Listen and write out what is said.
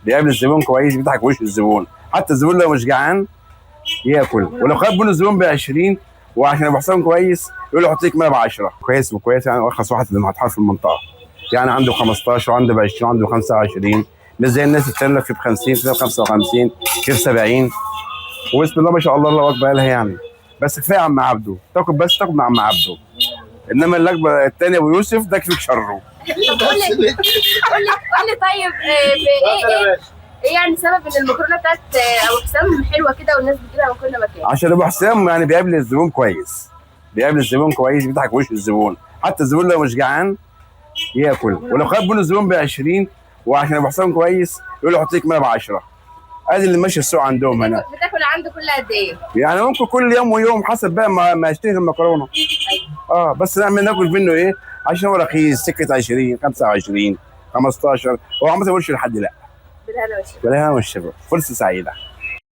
بيقابل الزبون كويس، بيضحك وش الزبون، حتى الزبون لو مش جعان ياكل، ولو خد منه الزبون ب 20 وعشان ابو حسام كويس يقول له حط لك ميه ب 10. كويس وكويس يعني ارخص واحد اللي هتحط في المنطقه، يعني عنده 15 وعنده ب 20 وعنده 25، مش زي الناس التانيه في ب 50 في ب 55 في ب 70. وبسم الله ما شاء الله الله اكبر لها يعني. بس كفايه عم عبده، تاكل بس تاكل مع عم عبده، انما الوجبه الثانيه ابو يوسف ده كفيك شره. طب قول لي طيب، ايه يعني سبب ان المكرونه بتاعت ابو حسام حلوه كده والناس بتجيبها من كل مكان؟ عشان ابو حسام يعني بيقابل الزبون كويس، بيقابل الزبون كويس، بيضحك وش الزبون، حتى الزبون لو مش جعان ياكل، ولو خد منه الزبون ب 20 وعشان ابو حسام كويس يقول له حط لك ميه ب 10. ادي اللي ماشي السوق عندهم هنا. بتاكل عنده كل قد ايه؟ يعني ممكن كل يوم ويوم حسب بقى ما اشتهي المكرونه. بس نعمل ناكل منه ايه؟ عشان هو رخيص، سكه 20 25 15، هو عم ما تقولش لحد لا. بالهنا والشفا. بالهنا والشفا، فرصه سعيده.